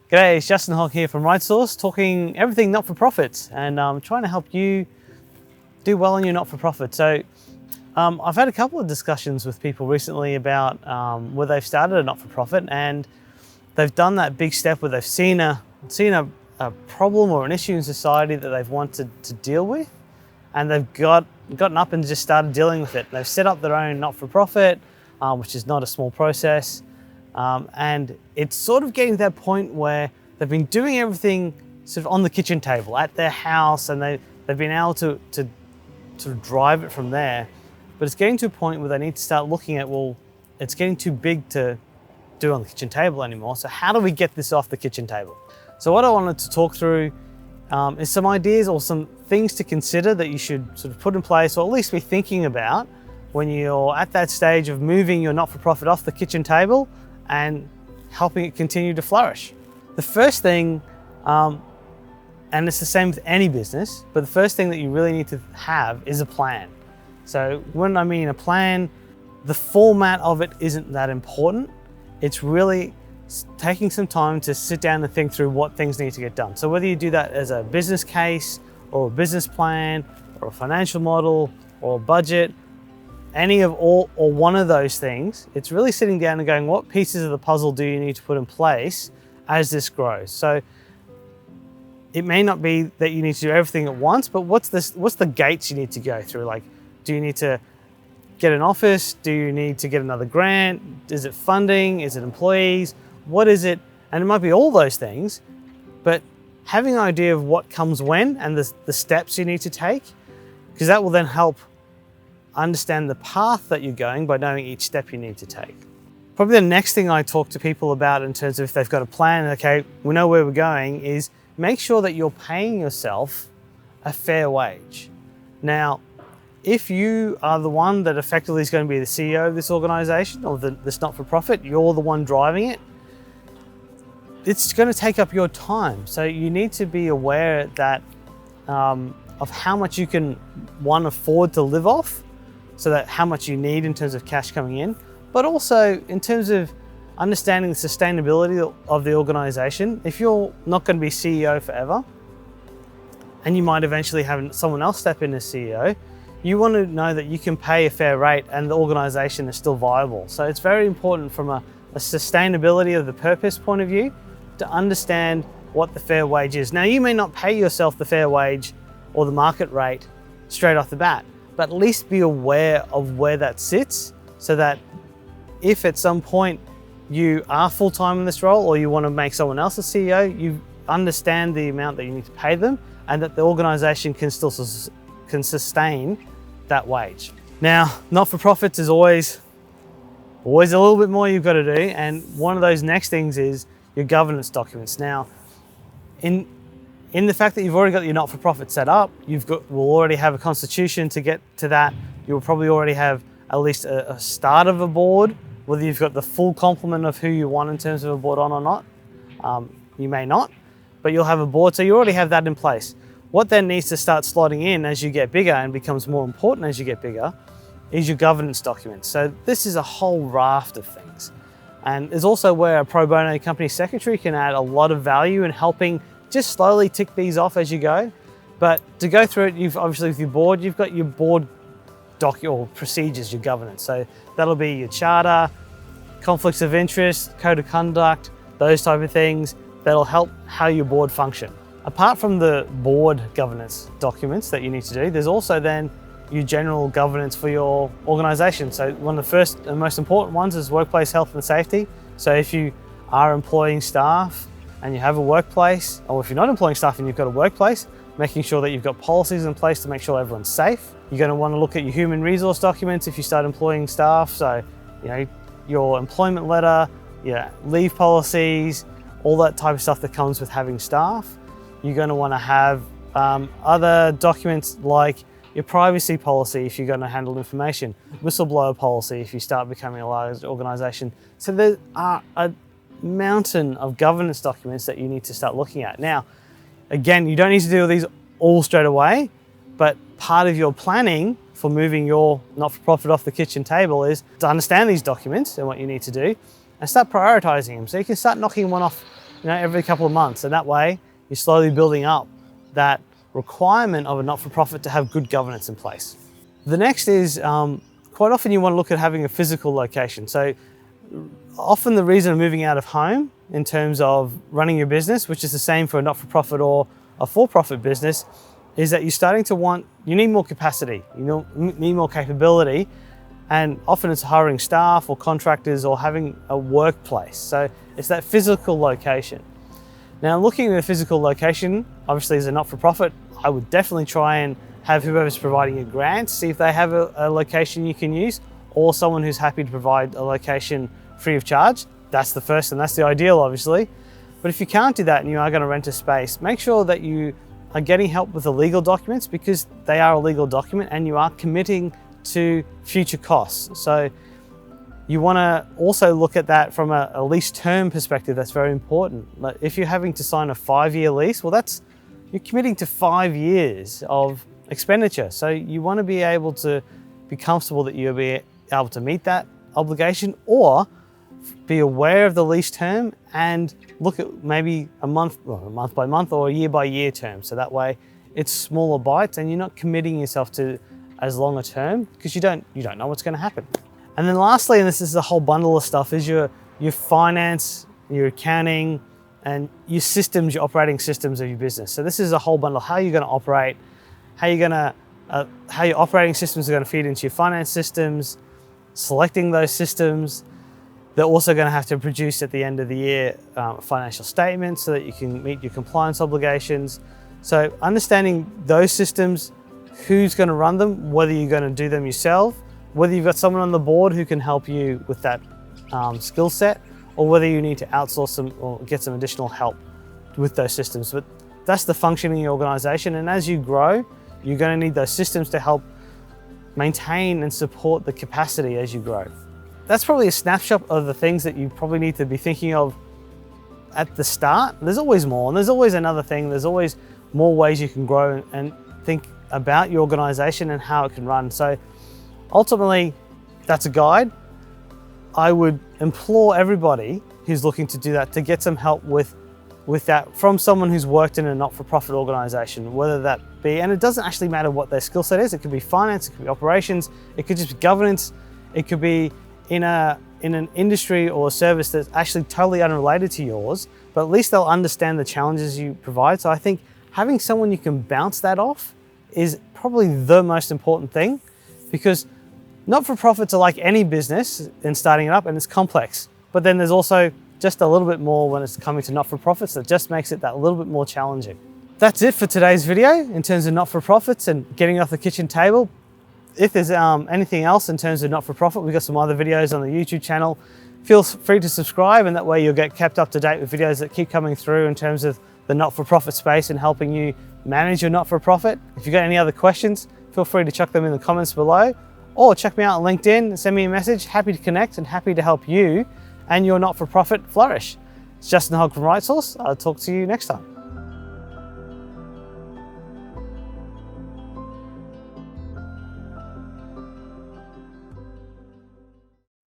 G'day, it's Justin Hogg here from RightSource, talking everything not-for-profits, and trying to help you do well in your not-for-profit. So I've had a couple of discussions with people recently about where they've started a not-for-profit and they've done that big step where they've seen a problem or an issue in society that they've wanted to deal with, and they've gotten up and just started dealing with it. They've set up their own not-for-profit, which is not a small process. And it's sort of getting to that point where they've been doing everything sort of on the kitchen table at their house, and they've been able to sort of drive it from there. But it's getting to a point where they need to start looking at, well, it's getting too big to do on the kitchen table anymore. So how do we get this off the kitchen table? So what I wanted to talk through is some ideas or some things to consider that you should sort of put in place, or at least be thinking about when you're at that stage of moving your not-for-profit off the kitchen table and helping it continue to flourish. The first thing, and it's the same with any business, but the first thing that you really need to have is a plan. So when I mean a plan, the format of it isn't that important. It's really taking some time to sit down and think through what things need to get done. So whether you do that as a business case or a business plan or a financial model or a budget, any of all or one of those things, it's really sitting down and going, what pieces of the puzzle do you need to put in place as this grows? So it may not be that you need to do everything at once, but what's the gates you need to go through? Like, do you need to get an office? Do you need to get another grant? Is it funding? Is it employees? What is it? And it might be all those things, but having an idea of what comes when and the steps you need to take, because that will then help understand the path that you're going by knowing each step you need to take. Probably the next thing I talk to people about in terms of if they've got a plan, okay, we know where we're going, is make sure that you're paying yourself a fair wage. Now, if you are the one that effectively is going to be the CEO of this organization or this not-for-profit, you're the one driving it, it's going to take up your time. So you need to be aware that of how much you can, one, afford to live off, so that how much you need in terms of cash coming in, but also in terms of understanding the sustainability of the organization. If you're not going to be CEO forever, and you might eventually have someone else step in as CEO, you want to know that you can pay a fair rate and the organization is still viable. So it's very important from a sustainability of the purpose point of view to understand what the fair wage is. Now, you may not pay yourself the fair wage or the market rate straight off the bat, but at least be aware of where that sits, so that if at some point you are full-time in this role or you want to make someone else a CEO, you understand the amount that you need to pay them and that the organization can still sustain that wage. Now, not-for-profits is always a little bit more you've got to do, and one of those next things is your governance documents. Now, in the fact that you've already got your not-for-profit set up, will already have a constitution to get to that. You'll probably already have at least a start of a board, whether you've got the full complement of who you want in terms of a board on or not. You may not, but you'll have a board, so you already have that in place. What then needs to start slotting in as you get bigger and becomes more important as you get bigger is your governance documents. So this is a whole raft of things. And there's also where a pro bono company secretary can add a lot of value in helping just slowly tick these off as you go. But to go through it, you've obviously with your board, you've got your board or procedures, your governance. So that'll be your charter, conflicts of interest, code of conduct, those type of things that'll help how your board function. Apart from the board governance documents that you need to do, there's also then your general governance for your organization. So one of the first and most important ones is workplace health and safety. So if you are employing staff and you have a workplace, or if you're not employing staff and you've got a workplace, making sure that you've got policies in place to make sure everyone's safe. You're going to want to look at your human resource documents if you start employing staff. So, your employment letter, your leave policies, all that type of stuff that comes with having staff. You're going to want to have other documents like your privacy policy if you're going to handle information, whistleblower policy if you start becoming a large organization. So there are a mountain of governance documents that you need to start looking at. Now, again, you don't need to do these all straight away, but part of your planning for moving your not-for-profit off the kitchen table is to understand these documents and what you need to do and start prioritizing them. So you can start knocking one off every couple of months. And that way you're slowly building up that requirement of a not-for-profit to have good governance in place. The next is quite often you want to look at having a physical location. So often the reason of moving out of home in terms of running your business, which is the same for a not-for-profit or a for-profit business, is that you're starting to you need more capacity, you need more capability, and often it's hiring staff or contractors or having a workplace. So it's that physical location. Now, looking at a physical location, obviously as a not-for-profit, I would definitely try and have whoever's providing a grant, see if they have a location you can use, or someone who's happy to provide a location free of charge. That's the first and that's the ideal, obviously. But if you can't do that and you are going to rent a space, make sure that you are getting help with the legal documents, because they are a legal document and you are committing to future costs. So you want to also look at that from a lease term perspective. That's very important. Like if you're having to sign a 5-year lease, well, you're committing to 5 years of expenditure. So you want to be able to be comfortable that you'll be able to meet that obligation, or be aware of the lease term and look at maybe a month by month or a year by year term. So that way it's smaller bites and you're not committing yourself to as long a term, because you don't know what's going to happen. And then lastly, and this is a whole bundle of stuff, is your finance, your accounting, and your systems, your operating systems of your business. So this is a whole bundle: how you're going to operate, how your operating systems are going to feed into your finance systems, selecting those systems. They're also going to have to produce at the end of the year financial statements so that you can meet your compliance obligations. So understanding those systems, who's going to run them, whether you're going to do them yourself, whether you've got someone on the board who can help you with that skill set, or whether you need to outsource them or get some additional help with those systems. But that's the functioning of your organization. And as you grow, you're going to need those systems to help maintain and support the capacity as you grow. That's probably a snapshot of the things that you probably need to be thinking of at the start. There's always more, and there's always another thing. There's always more ways you can grow and think about your organization and how it can run. So ultimately, that's a guide. I would implore everybody who's looking to do that to get some help with that from someone who's worked in a not-for-profit organization, whether that be, and it doesn't actually matter what their skill set is. It could be finance, it could be operations, it could just be governance, it could be in an industry or a service that's actually totally unrelated to yours, but at least they'll understand the challenges you provide. So I think having someone you can bounce that off is probably the most important thing, because not-for-profits are like any business in starting it up, and it's complex. But then there's also just a little bit more when it's coming to not-for-profits that just makes it that little bit more challenging. That's it for today's video in terms of not-for-profits and getting off the kitchen table. If there's anything else in terms of not-for-profit, we've got some other videos on the YouTube channel. Feel free to subscribe, and that way you'll get kept up to date with videos that keep coming through in terms of the not-for-profit space and helping you manage your not-for-profit. If you've got any other questions, feel free to chuck them in the comments below, or check me out on LinkedIn, send me a message. Happy to connect and happy to help you and your not-for-profit flourish. It's Justin Hogg from RightSource. I'll talk to you next time.